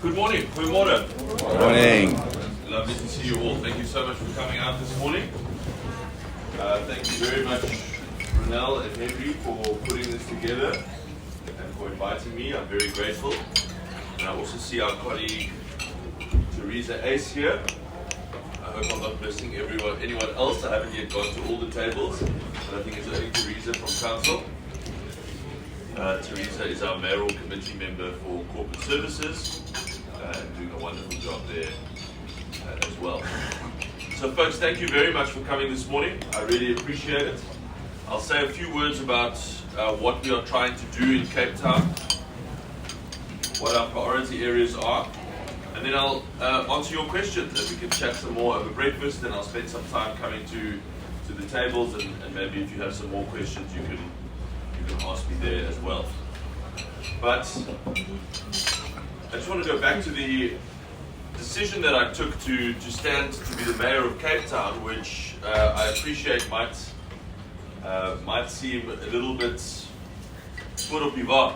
Good morning. Goedemorgen. Morning. Lovely to see you all. Thank you so much for coming out this morning. Thank you very much, Ronel and Hendri, for putting this together and for inviting me. I'm very grateful. And I also see our colleague Teresa Ace here. I hope I'm not missing anyone else. I haven't yet gone to all the tables, but I think it's only Teresa from Council. Teresa is our mayoral committee member for corporate services and doing a wonderful job there as well. So folks, thank you very much for coming this morning. I really appreciate it. I'll say a few words about what we are trying to do in Cape Town, what our priority areas are, and then I'll answer your questions and we can chat some more over breakfast, and I'll spend some time coming to the tables, and maybe if you have some more questions you can ask me there as well. But I just want to go back to the decision that I took to stand to be the mayor of Cape Town, which I appreciate might seem a little bit pivot.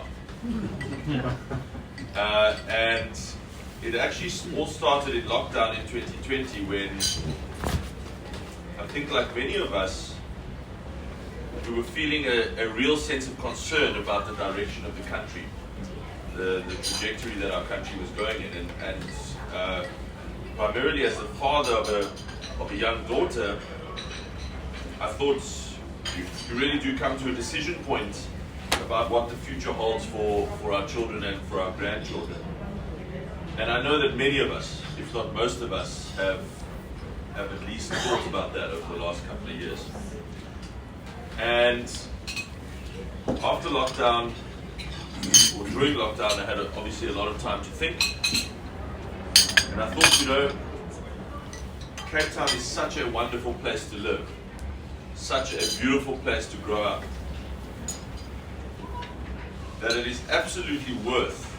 And it actually all started in lockdown in 2020 when I think, like many of us, we were feeling a real sense of concern about the direction of the country, the trajectory that our country was going in, and primarily as the father of a young daughter, I thought you really do come to a decision point about what the future holds for our children and for our grandchildren. And I know that many of us, if not most of us, have at least thought about that over the last couple of years. And after lockdown, or during lockdown, I had obviously a lot of time to think. And I thought, Cape Town is such a wonderful place to live, such a beautiful place to grow up, that it is absolutely worth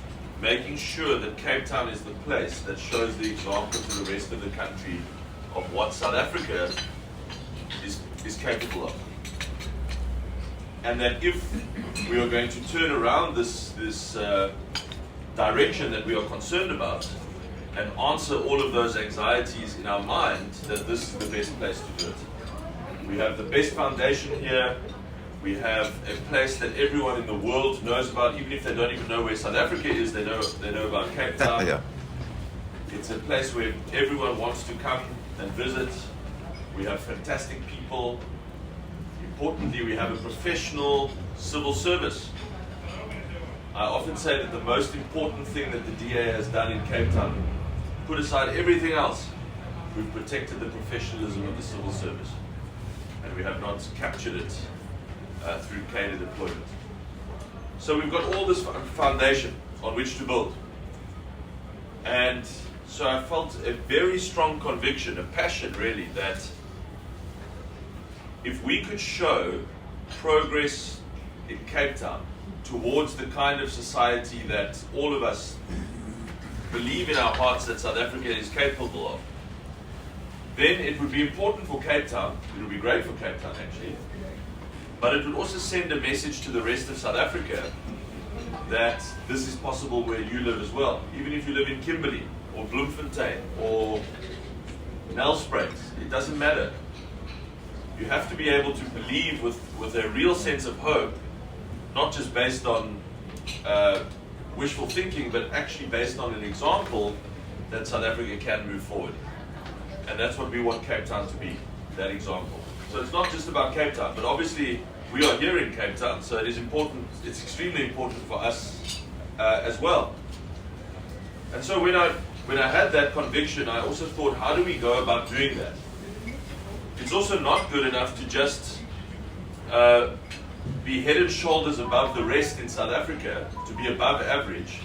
making sure that Cape Town is the place that shows the example to the rest of the country of what South Africa is capable of. And that if we are going to turn around this direction that we are concerned about and answer all of those anxieties in our mind, that this is the best place to do it. We have the best foundation here. We have a place that everyone in the world knows about, even if they don't even know where South Africa is, they know about Cape Town. Yeah. It's a place where everyone wants to come and visit. We have fantastic people. Importantly, we have a professional civil service. I often say that the most important thing that the DA has done in Cape Town, put aside everything else, we've protected the professionalism of the civil service. And we have not captured it through cadre deployment. So we've got all this foundation on which to build. And so I felt a very strong conviction, a passion really, that if we could show progress in Cape Town towards the kind of society that all of us believe in our hearts that South Africa is capable of, then it would be important for Cape Town, it would be great for Cape Town actually, but it would also send a message to the rest of South Africa that this is possible where you live as well. Even if you live in Kimberley or Bloemfontein or Nelspruit, it doesn't matter. You have to be able to believe with a real sense of hope, not just based on wishful thinking, but actually based on an example that South Africa can move forward. And that's what we want Cape Town to be, that example. So it's not just about Cape Town, but obviously we are here in Cape Town, so it is important, it's extremely important for us as well. And so when I had that conviction, I also thought, how do we go about doing that? It's also not good enough to just be head and shoulders above the rest in South Africa, to be above average,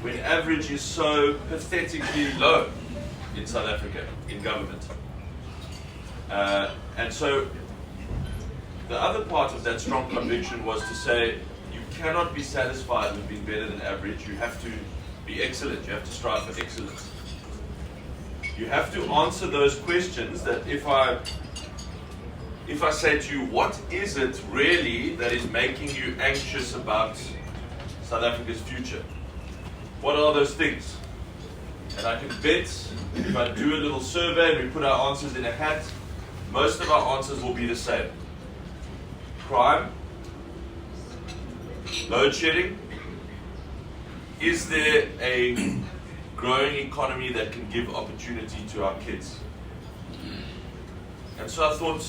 when average is so pathetically low in South Africa, in government. And so the other part of that strong conviction was to say, you cannot be satisfied with being better than average, you have to be excellent, you have to strive for excellence. You have to answer those questions that if I say to you, what is it really that is making you anxious about South Africa's future? What are those things? And I can bet if I do a little survey and we put our answers in a hat, most of our answers will be the same. Crime, load shedding. Is there a growing economy that can give opportunity to our kids? And so I thought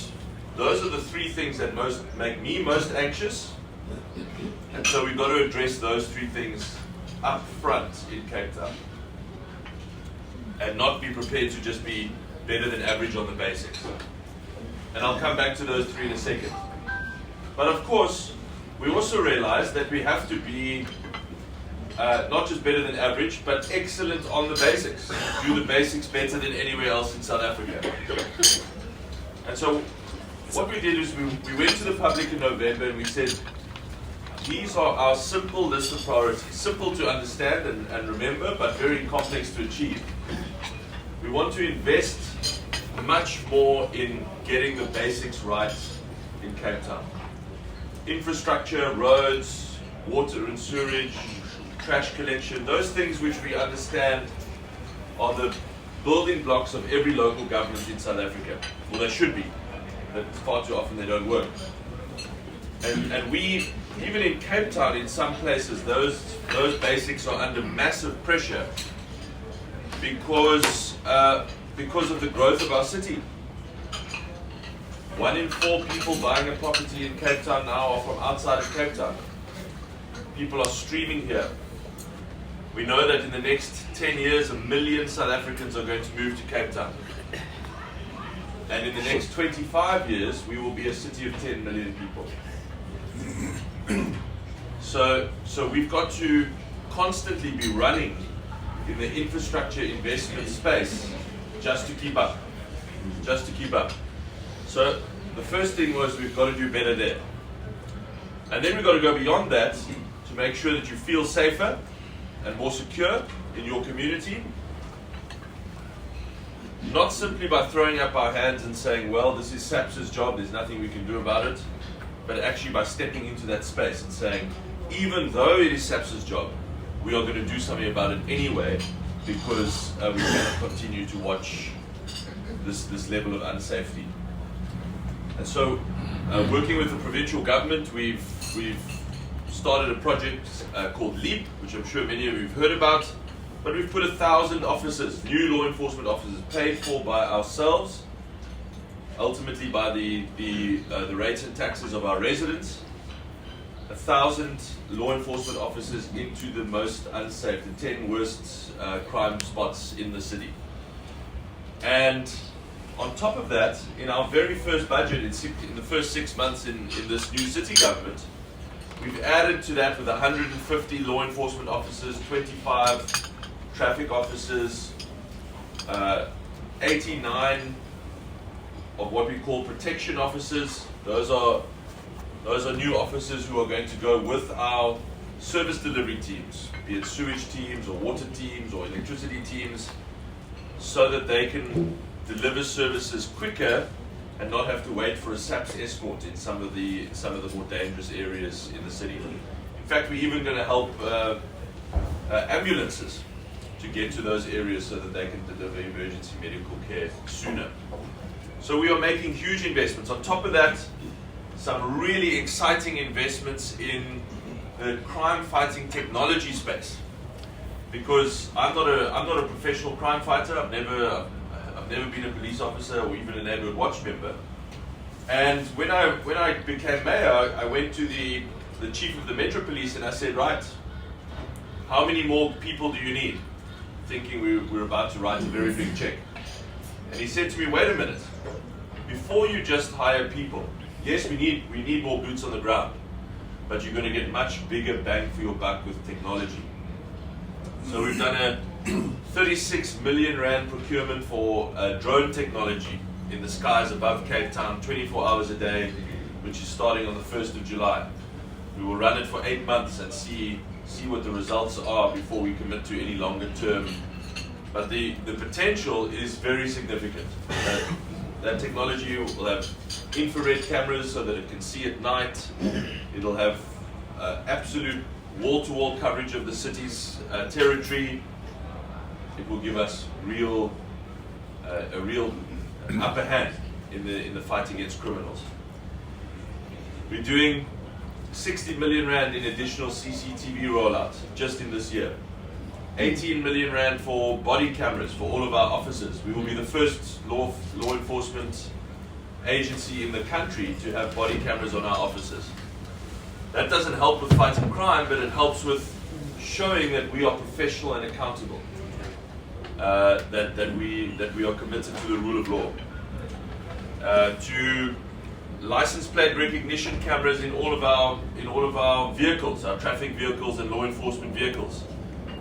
those are the three things that make me most anxious. And so we've got to address those three things up front in Cape Town. And not be prepared to just be better than average on the basics. And I'll come back to those three in a second. But of course, we also realize that we have to be not just better than average, but excellent on the basics. Do the basics better than anywhere else in South Africa. And so what we did is we went to the public in November and we said, these are our simple list of priorities, simple to understand and remember, but very complex to achieve. We want to invest much more in getting the basics right in Cape Town. Infrastructure, roads, water and sewerage, trash collection, those things which we understand are the building blocks of every local government in South Africa. Well, they should be, but far too often they don't work. And we, even in Cape Town, in some places, those basics are under massive pressure because of the growth of our city. 1 in 4 people buying a property in Cape Town now are from outside of Cape Town. People are streaming here. We know that in the next 10 years, 1 million South Africans are going to move to Cape Town. And in the next 25 years, we will be a city of 10 million people. So we've got to constantly be running in the infrastructure investment space just to keep up. Just to keep up. So the first thing was we've got to do better there. And then we've got to go beyond that to make sure that you feel safer and more secure in your community. Not simply by throwing up our hands and saying, well, this is SAPS's job, there's nothing we can do about it, but actually by stepping into that space and saying, even though it is SAPS's job, we are going to do something about it anyway, because we cannot continue to watch this level of unsafety. And so, working with the provincial government, we've started a project called LEAP, which I'm sure many of you have heard about. But we've put 1,000 officers, new law enforcement officers, paid for by ourselves, ultimately by the rates and taxes of our residents. 1,000 law enforcement officers into the most unsafe, the 10 worst crime spots in the city. And on top of that, in our very first budget, in the first 6 months in this new city government, we've added to that with 150 law enforcement officers, 25 traffic officers, 89 of what we call protection officers. Those are new officers who are going to go with our service delivery teams, be it sewage teams or water teams or electricity teams, so that they can deliver services quicker and not have to wait for a SAPS escort in some of the more dangerous areas in the city. In fact, we're even going to help ambulances to get to those areas so that they can deliver emergency medical care sooner. So we are making huge investments. On top of that, some really exciting investments in the crime-fighting technology space. Because I'm not a professional crime fighter. I've never been a police officer or even a neighborhood watch member. And when I became mayor, I went to the chief of the Metro Police and I said, right, how many more people do you need? Thinking we were about to write a very big check. And he said to me, wait a minute, before you just hire people, yes, we need more boots on the ground, but you're going to get much bigger bang for your buck with technology. So we've done a 36 million rand procurement for drone technology in the skies above Cape Town, 24 hours a day, which is starting on the 1st of July. We will run it for 8 months and see what the results are before we commit to any longer term. But the potential is very significant. That technology will have infrared cameras so that it can see at night. It'll have absolute wall-to-wall coverage of the city's territory. it will give us a real upper hand in the fight against criminals. We're doing 60 million rand in additional CCTV rollout just in this year. 18 million rand for body cameras for all of our officers. We will be the first law enforcement agency in the country to have body cameras on our officers. That doesn't help with fighting crime, but it helps with showing that we are professional and accountable. That we are committed to the rule of law. To license plate recognition cameras in all of our vehicles, our traffic vehicles and law enforcement vehicles,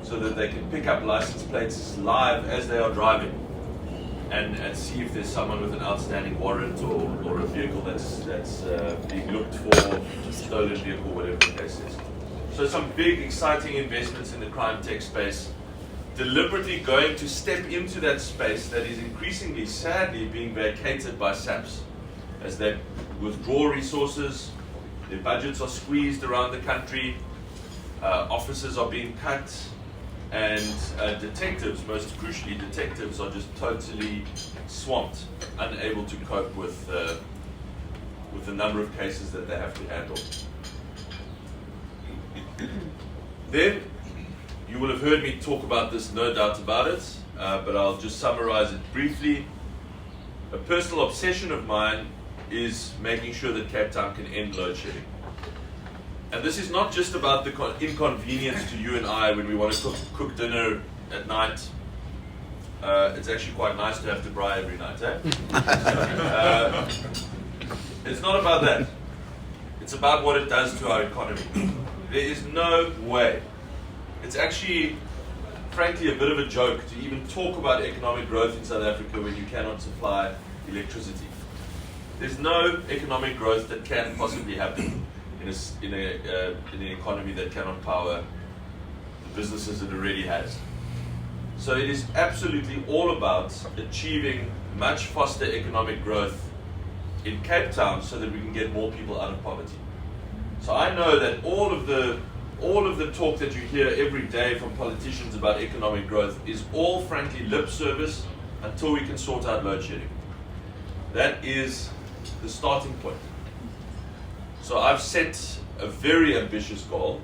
so that they can pick up license plates live as they are driving, and see if there's someone with an outstanding warrant or a vehicle that's being looked for, stolen vehicle, whatever the case is. So some big, exciting investments in the crime tech space, deliberately going to step into that space that is increasingly, sadly, being vacated by SAPs as they withdraw resources, their budgets are squeezed around the country, officers are being cut, and detectives, most crucially detectives, are just totally swamped, unable to cope with the number of cases that they have to handle. Then, you will have heard me talk about this, no doubt about it, but I'll just summarize it briefly. A personal obsession of mine is making sure that Cape Town can end load shedding. And this is not just about the inconvenience to you and I when we want to cook dinner at night. It's actually quite nice to have to braai every night, eh? It's not about that. It's about what it does to our economy. There is no way. It's actually, frankly, a bit of a joke to even talk about economic growth in South Africa when you cannot supply electricity. There's no economic growth that can possibly happen in an economy that cannot power the businesses it already has. So it is absolutely all about achieving much faster economic growth in Cape Town so that we can get more people out of poverty. So I know that all of the talk that you hear every day from politicians about economic growth is all frankly lip service until we can sort out load shedding. That is the starting point. So I've set a very ambitious goal.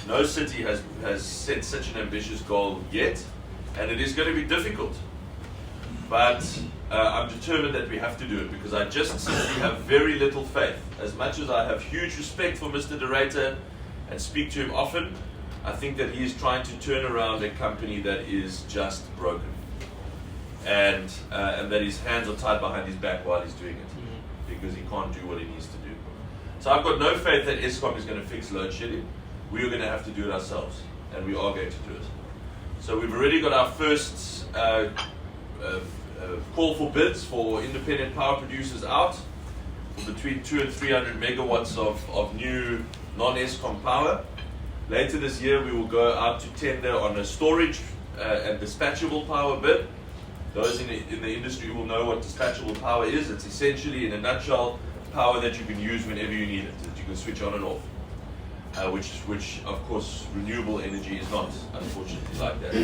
No city has set such an ambitious goal yet, and it is going to be difficult. But I'm determined that we have to do it because I just simply have very little faith. As much as I have huge respect for Mr. Director and speak to him often, I think that he is trying to turn around a company that is just broken. And that his hands are tied behind his back while he's doing it, because he can't do what he needs to do. So I've got no faith that Eskom is going to fix load shedding. We are going to have to do it ourselves, and we are going to do it. So we've already got our first call for bids for independent power producers out for between 200 and 300 megawatts of new non-Eskom power. Later this year, we will go out to tender on a storage and dispatchable power bid. Those in the industry will know what dispatchable power is. It's essentially, in a nutshell, power that you can use whenever you need it, that you can switch on and off. Which of course, renewable energy is not, unfortunately, like that.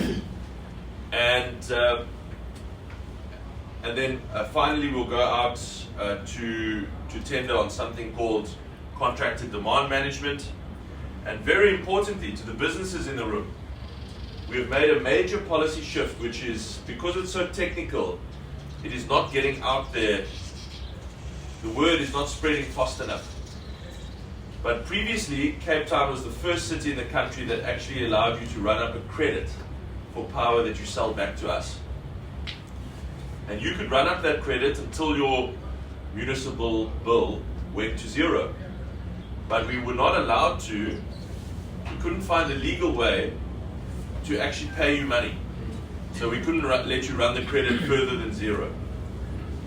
And then finally, we'll go out to tender on something called contracted demand management. And very importantly, to the businesses in the room, we have made a major policy shift, which is, because it's so technical, it is not getting out there. The word is not spreading fast enough. But previously, Cape Town was the first city in the country that actually allowed you to run up a credit for power that you sell back to us. And you could run up that credit until your municipal bill went to zero. But we were not allowed to, we couldn't find a legal way to actually pay you money. So we couldn't let you run the credit further than zero.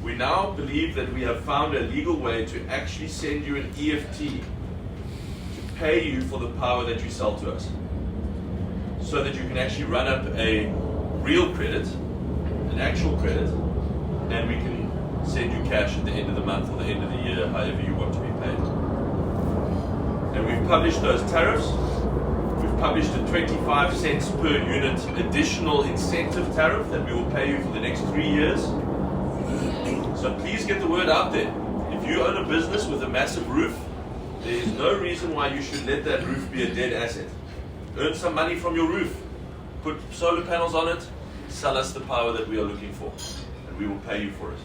We now believe that we have found a legal way to actually send you an EFT to pay you for the power that you sell to us, so that you can actually run up a real credit, an actual credit, and we can send you cash at the end of the month or the end of the year, however you want to be paid. And we've published those tariffs. We've published a 25 cents per unit additional incentive tariff that we will pay you for the next 3 years. So please get the word out there. If you own a business with a massive roof, there is no reason why you should let that roof be a dead asset. Earn some money from your roof, put solar panels on it, sell us the power that we are looking for, and we will pay you for it.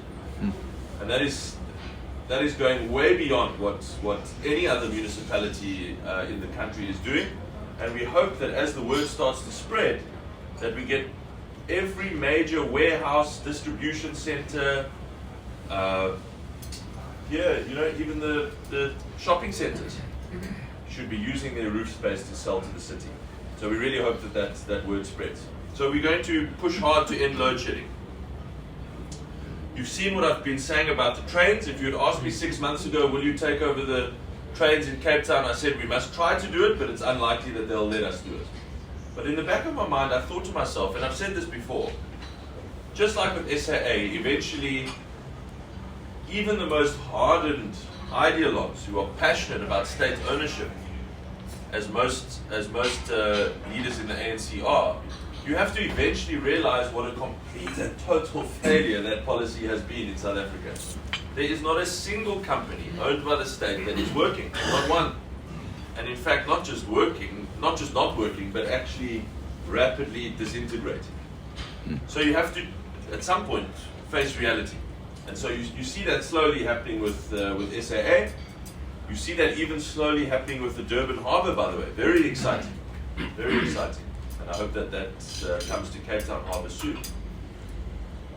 And that is going way beyond what any other municipality in the country is doing. And we hope that as the word starts to spread, that we get every major warehouse, distribution center, even the shopping centers should be using their roof space to sell to the city. So we really hope that word spreads. So we're going to push hard to end load shedding. You've seen what I've been saying about the trains. If you had asked me 6 months ago, will you take over the trains in Cape Town, I said we must try to do it, but it's unlikely that they'll let us do it. But in the back of my mind, I thought to myself, and I've said this before, just like with SAA, eventually, even the most hardened ideologues who are passionate about state ownership, as most leaders in the ANC are, you have to eventually realize what a complete and total failure that policy has been in South Africa. There is not a single company owned by the state that is working, not one. And in fact, not just not working, but actually rapidly disintegrating. So you have to, at some point, face reality. And so you see that slowly happening with SAA. You see that even slowly happening with the Durban Harbour, by the way. Very exciting. Very exciting. And I hope that comes to Cape Town Harbour soon.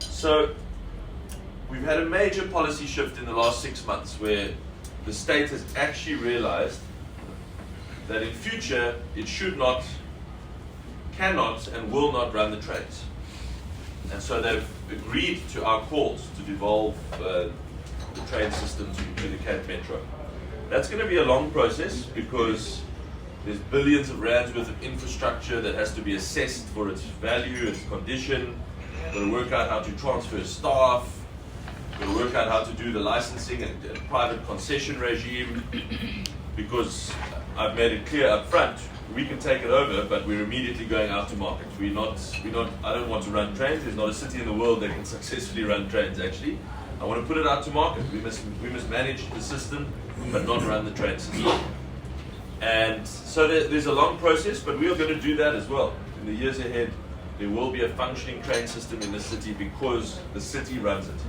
So we've had a major policy shift in the last 6 months where the state has actually realized that in future it should not, cannot, and will not run the trains. And so they've agreed to our calls to devolve the train system to the Cape Metro. That's going to be a long process because there's billions of rands worth of infrastructure that has to be assessed for its value, its condition. Got to work out how to transfer staff. Got to work out how to do the licensing and private concession regime. Because I've made it clear up front, we can take it over, but we're immediately going out to market. I don't want to run trains. There's not a city in the world that can successfully run trains, actually. I want to put it out to market. We must manage the system, but not run the train system. And so there's a long process, but we are going to do that as well. In the years ahead, there will be a functioning train system in the city because the city runs it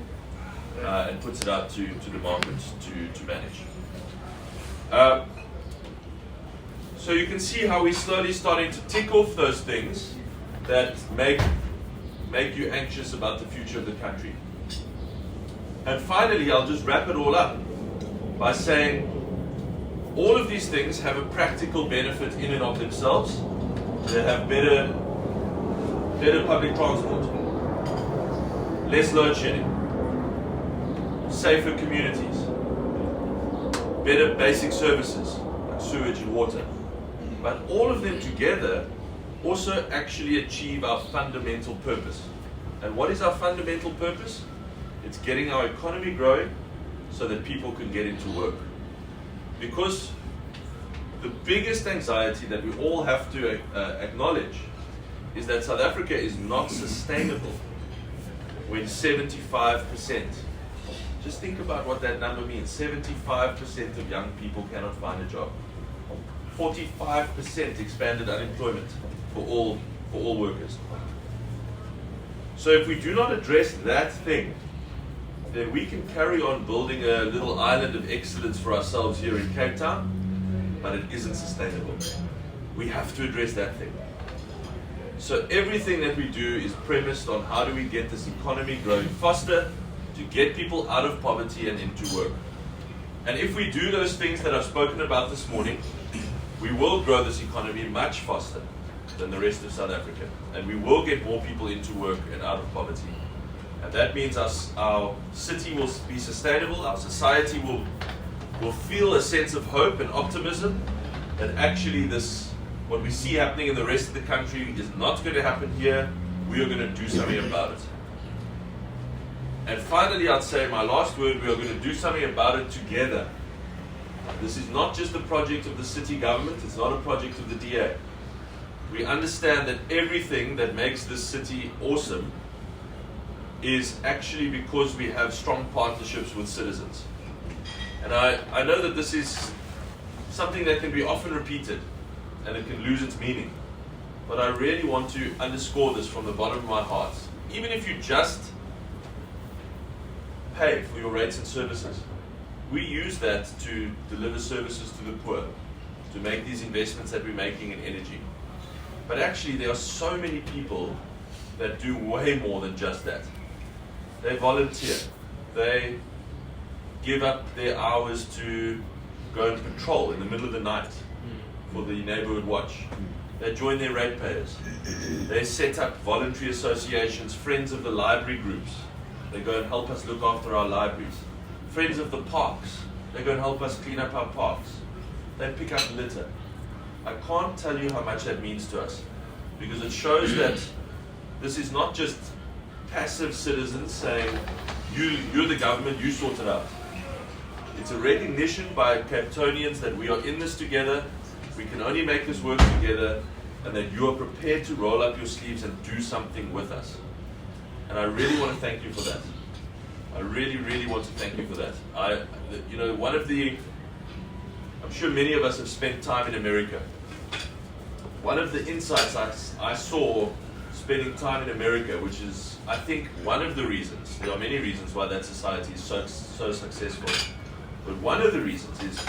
and puts it out to the market to manage. So you can see how we're slowly starting to tick off those things that make you anxious about the future of the country. And finally, I'll just wrap it all up by saying all of these things have a practical benefit in and of themselves. They have better public transport, less load shedding, safer communities, better basic services like sewage and water. But all of them together also actually achieve our fundamental purpose. And what is our fundamental purpose? It's getting our economy growing so that people can get into work. Because the biggest anxiety that we all have to acknowledge is that South Africa is not sustainable when 75%, just think about what that number means, 75% of young people cannot find a job. 45% expanded unemployment for all workers. So if we do not address that thing, then we can carry on building a little island of excellence for ourselves here in Cape Town, but it isn't sustainable. We have to address that thing. So everything that we do is premised on how do we get this economy growing faster to get people out of poverty and into work. And if we do those things that I've spoken about this morning, we will grow this economy much faster than the rest of South Africa. And we will get more people into work and out of poverty. And that means our city will be sustainable, our society will feel a sense of hope and optimism that actually what we see happening in the rest of the country is not going to happen here. We are going to do something about it. And finally, I'd say my last word, we are going to do something about it together. This is not just a project of the city government, it's not a project of the DA. We understand that everything that makes this city awesome is actually because we have strong partnerships with citizens. And I know that this is something that can be often repeated and it can lose its meaning. But I really want to underscore this from the bottom of my heart. Even if you just pay for your rates and services, we use that to deliver services to the poor, to make these investments that we're making in energy. But actually there are so many people that do way more than just that. They volunteer. They give up their hours to go and patrol in the middle of the night for the neighborhood watch. They join their ratepayers. They set up voluntary associations, friends of the library groups. They go and help us look after our libraries. Friends of the parks. They go and help us clean up our parks. They pick up litter. I can't tell you how much that means to us, because it shows that this is not just passive citizens saying, you're the government, you sort it out. It's a recognition by Cape Townians that we are in this together, we can only make this work together, and that you are prepared to roll up your sleeves and do something with us. And I really want to thank you for that. I really, really want to thank you for that. I'm sure many of us have spent time in America. One of the insights I saw spending time in America, which is, I think, one of the reasons, there are many reasons why that society is so successful, but one of the reasons is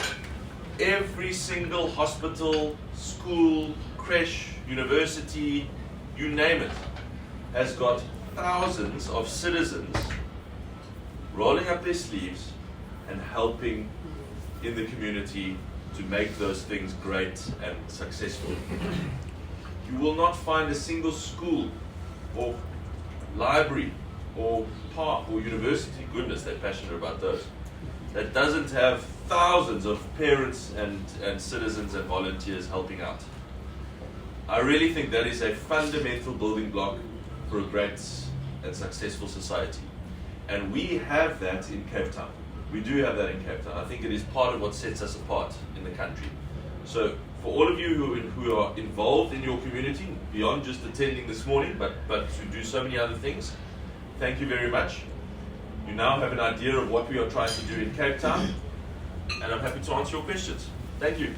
every single hospital, school, creche, university, you name it, has got thousands of citizens rolling up their sleeves and helping in the community to make those things great and successful. You will not find a single school or library or park or university, goodness, they're passionate about those, that doesn't have thousands of parents and citizens and volunteers helping out. I really think that is a fundamental building block for a great and successful society. And we have that in Cape Town. We do have that in Cape Town. I think it is part of what sets us apart in the country. So for all of you who are involved in your community, beyond just attending this morning, but to do so many other things, thank you very much. You now have an idea of what we are trying to do in Cape Town, and I'm happy to answer your questions. Thank you.